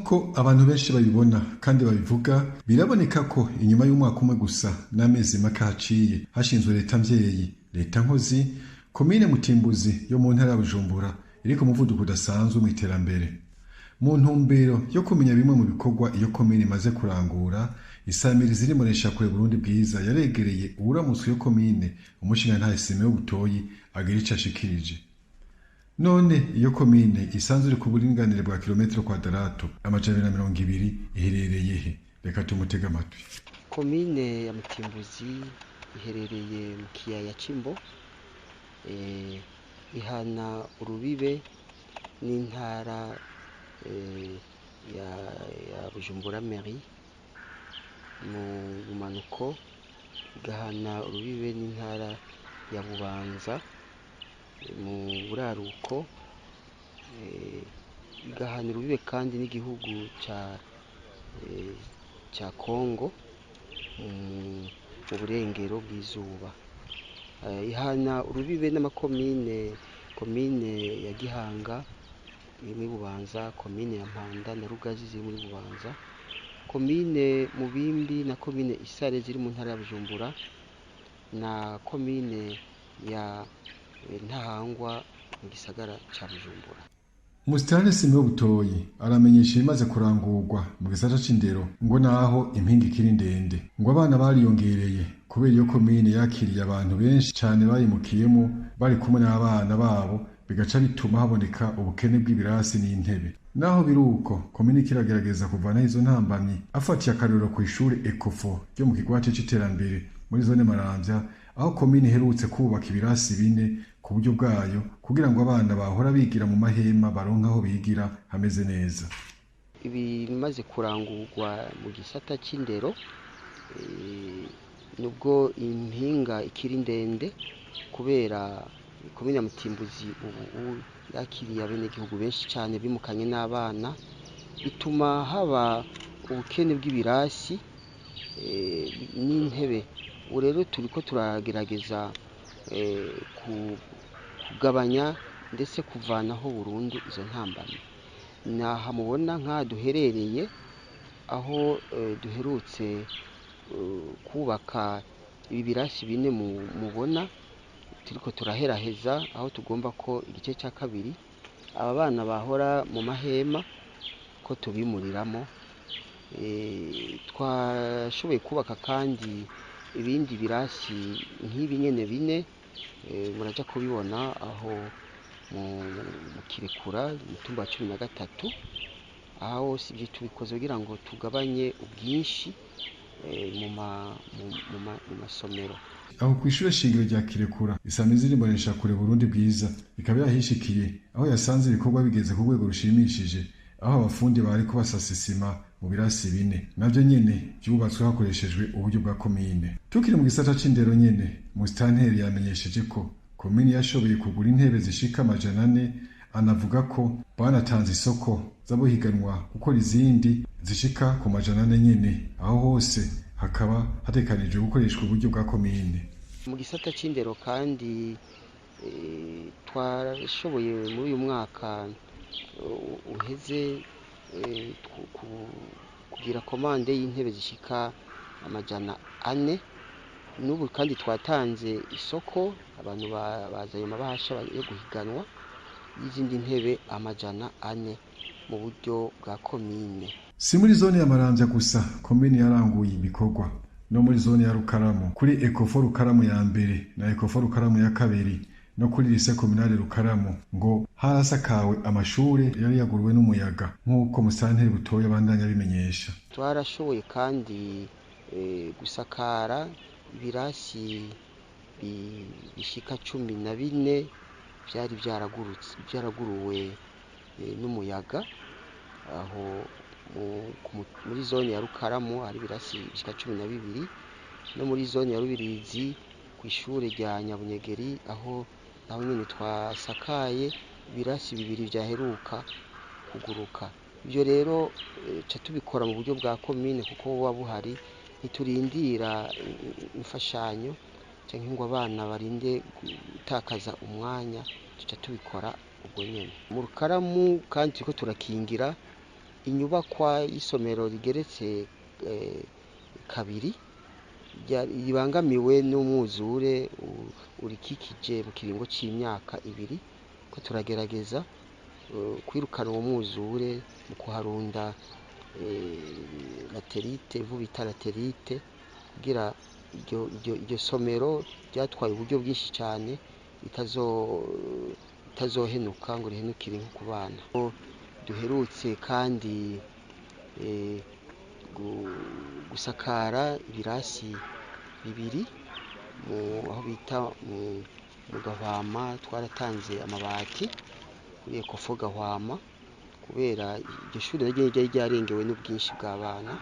nk'uko abantu benshi babibona kandi babivuga, biraboneka ko inyuma y'umwaka umwe gusa n'amezi make haciye hashinzwe leta mvyeyi, leta nkozi, komine Mutimbuzi yo mu ntara ya Bujumbura iri ku muvuduko udasanzwe mu iterambere. Mu ntumbero yo kumenya bimwe mu bikorwa iyo komine imaze kurangura, isamirizi y'Imbonesha-kure Burundi Bwiza yaregereye uwuramutse iyo komine, umushingantahe Simeon Butoyi agira ico ashikirije. None iyo komine isanzwe iri ku buringanire bwa kilometero kwadarato 220 iherereye he? Reka tumutega amatwi. Komine ya Mutimbuzi iherereye mu kiyaya c'Imbo, ihana urubibe n'intara ya Bujumbura Mairie mu bumanuko, igahana urubibe n'intara ya Bubanza mu buraruko, igahana urubibe kandi n'igihugu ca Kongo mu burengero bw'izuba. Ihana urubibe n'amakomine, komine ya Gihanga iri muri Bubanza, komine ya Mpanda na Rugazi ziri muri Bubanza, komine Mubimbi na komine Isare ziri mu ntara ya Bujumbura, na komine ya Ntahangwa mu gisagara ca Bujumbura. Musitani Simeon Butoyi aramenyesha ibimaze kurangurwa mu gisata c'indero, ngo naho impinga ikiri ndende, ngo abana bariyongereye kubera iyo komine yakiriye abantu benshi cyane bayimukiyemo bari kumwe n'abana babo, bigaca bituma haboneka ubukene bw'ibirasi n'intebe. Naho biruko komine kiragerageza kuvanaho izo ntambamyi, afatiye akarero ku ishuri Ecofo ryo mu kigwati c'iterambere muri zone Maramvya, aho komine iherutse kubaka ibirasi 4 ku buryo bwayo kugira ngo abana bahora bigira mu mahema baronka aho bigira hameze neza. Ibimaze kurangurwa mu gisata c'indero, nubwo impinga ikiri ndende kubera komine ya Mutimbuzi ubu yakiriye abenegihugu benshi cyane bimukanye n'abana, bituma haba ubukene bw'ibirasi n'intebe. Ubu rero turiko turagerageza kugabanya ndetse kuvanaho burundu izo ntambamyi. Naha mubona nka duherereye aho duherutse kubaka ibi birasi 4 mubona, turiko turaheraheza aho tugomba ko igice cya kabiri aba bana bahora mu mahema ko tubimuriramo. Twashoboye kubaka kandi ibindi birasi nk'ibi nyene 4, muraja kubibona aho mu Kirekura umutumba wa 13, aho sivyo tubikoze kugira ngo tugabanye ubwinshi mu masomero. Aho kw'ishure shingiro rya Kirekura, isamizi y'Imbonesha-kure Burundi Bwiza ikaba yahishikiye aho yasanze ibikorwa bigeze ku rwego rushimishije, aho abafundi bariko basasa isima mu birasi 4 navyo nyene byubatswe hakoreshejwe uburyo bwa komine. Tukiri mu gisata c'indero nyene, Musitanteri yamenyesheje ko komine yashoboye kugura intebe zishika 400, anavuga ko banatanze isoko z'abohiganwa gukora izindi zishika ku 400 nyene, aho hose hakaba hatekanijwe gukoreshwa uburyo bwa komine. Mu gisata c'indero kandi twashoboye muri uyu mwaka uheze kugira komande y'intebe zishika 400. N'ubu kandi twatanze isoko, abantu baza ayo mabahasha yo guhiganwa y'izindi ntebe 400 mu buryo bwa komine. Si muri zone ya Maramvya gusa komine yaranguye ibikorwa, no muri zone ya Rukaramu kuri Ecofo Rukaramu ya mbere na Ecofo Rukaramu ya kabiri, no kuri lycée communale Rukaramu ngo harasakawe amashure yari yaguruwe n'umuyaga, nk'uko Musitanteri Butoyi abandanya bimenyesha. Twarashoboye kandi gusakara ibirasi bishika 14 byari byaraguruwe n'umuyaga, aho muri zone ya Rukaramu hari ibirasi bishika 12, no muri zone ya Rubirizi ku ishure rya Nyabunyegeri aho nyine twasakaye ibirasi 2 byaheruka kuguruka. Ibyo rero ca tubikora mu buryo bwa komine kuko buba buhari, ntiturindira imfashanyo cyangwa ngo abana barinde gutakaza umwanya, tuca tubikora ubwo nyene. Mu Rukaramu kandi turiko turakingira inyubakwa y'isomero rigeretse kabiri ribangamiwe n'umwuzure urikikije mu kiringo c'imyaka 2 ko turagerageza kwirukana uwo mwuzure mu kuharunda laterite bita laterite kugira iryo somero ryatwaye uburyo bwinshi cyane itazohenuka ngo rihenukire nko ku bana. Duherutse kandi gusakara ibirasi 2 aho bita mu Gahwama. Twaratanze amabati kuri Ecofo Gahwama kubera iryo shuri ryari ryarengewe n'ubwinshi bw'abana.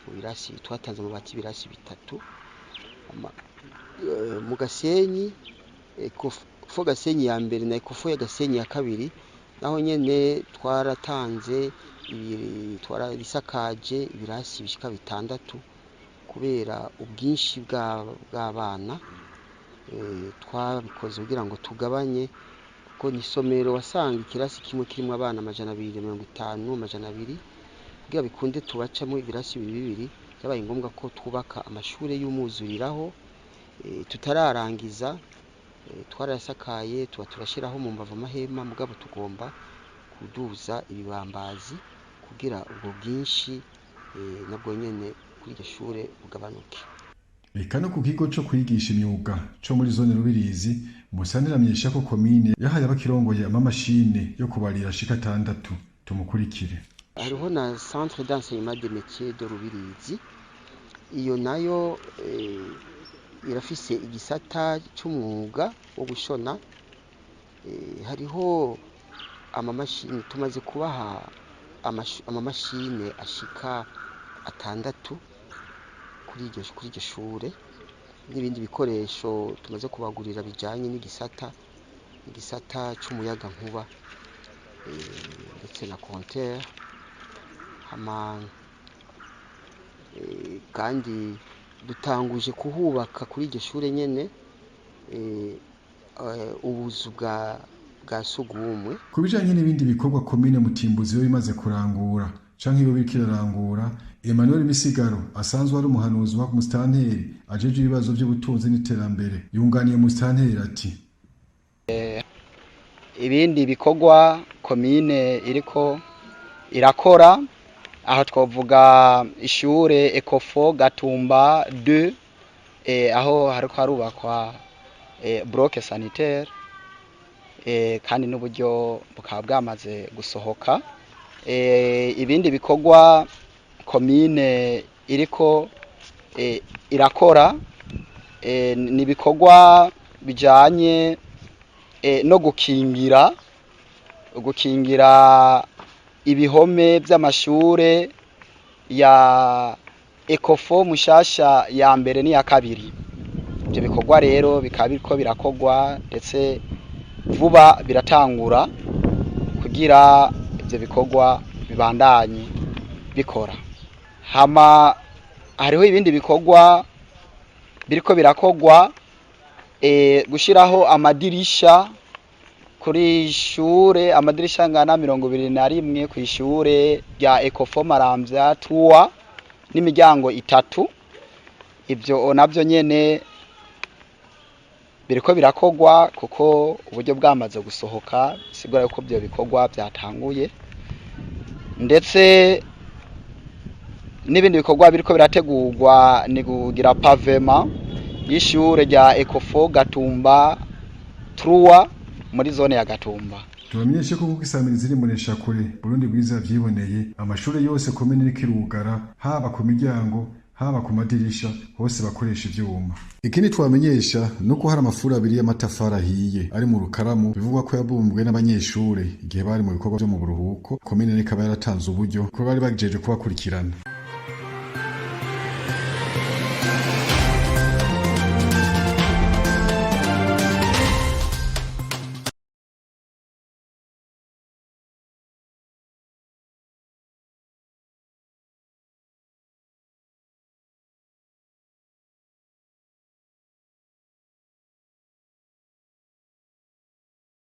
Mu birasi twatanze amabati ibirasi 3 mu Gasenyi, Ecofo Gasenyi ya mbere na Ecofo ya Gasenyi ya kabiri, naho nyene twaratanze twarabisakaje ibirasi bishika 6 kubera ubwinshi bw'abana. Twabikoze kugira ngo tugabanye, kuko nisomero wasanga ikirasi kimwe kirimo abana 250 kugira bikunde tubacamo ibirasi 2 byabaye ngombwa ko twubaka amashure y'umuzuriraho. Tutararangiza twarasakaye turashiraho mu mbavu amahema, mugabo tugomba kuduza ibibambazi kugira ubwo bwinshi nabwo nyene kuri iryo shure bugabanuke. Eka no ku kigo cyo kwigisha imyuga cyo muri zone Rubirizi, Musantera amenyesha ko komine yahaye abakirongoye amamashine yo kubarira ashika 6. Tumukurikire. Hariho na centre d'enseignement des métiers de Rubirizi, iyo nayo irafise igisata cy'umwuga wo gushona. Hariho amamashine tumaze kubaha amamashine ashika 6 kuri iryo shure, n'ibindi bikoresho tumaze kubagurira bijanye n'igisata cy'umuyaga nkuba ndetse na compteur kandi dutanguje kuhubaka kuri iryo shure nyene ubuzu bwa sugumwe. Kubijanye n'ibindi bikorwa komine Mutimbuzi yo imaze kurangura canke iyo biriko irarangura, Emmanuel Misigaro asanzwe ari umuhanuzi wa Mustanteri ajeje ibibazo by'ubutunzi n'iterambere, yunganiye Mustanteri ati ibindi bikorwa komine iriko irakora aho twovuga ishure Ecofo Gatumba 2 aho hariko harubakwa bloc sanitaire kandi n'uburyo bukaba bwamaze gusohoka. Ibindi bikorwa komine iriko irakora ni bikorwa bijanye no gukingira ibihome by'amashure ya Ecofo Mushasha ya mbere ni ya kabiri. Ibyo bikorwa rero bikaba biriko birakogwa ndetse vuba biratangura kugira ibyo bikorwa bibandanye bikora. Hama hariho ibindi bikorwa biriko birakogwa gushiraho amadirisha kuri shure, amadirisha ngana 21 ku ishure rya Ecofo Maramvya 3 n'imiryango 3. Ibyo navyo nyene biriko birakogwa kuko uburyo bwamaze gusohoka, sigura yuko byo bikorwa byatanguye, ndetse n'ibindi bikorwa biriko birategurwa ni kugira pavement y'ishure rya Ecofo Gatumba 3 muri zone ya Gatumba. Tubamenyeshe ko kuko isamirizi iri munesha kure Burundi bwiza vyiboneye amashure yose komine iriko irugara, haba ku miryango haba ku madirisha hose bakoresha ivyuma. Ikindi twamenyesha nuko hari amafuri 2 y'amatafari ahiye ari mu Rukaramu, bivugwa ko yabumbwe n'abanyeshure igihe bari mu bikorwa byo mu buruhuko. Komine ikaba yaratanze uburyo ko bari bagijeje kubakurikirana.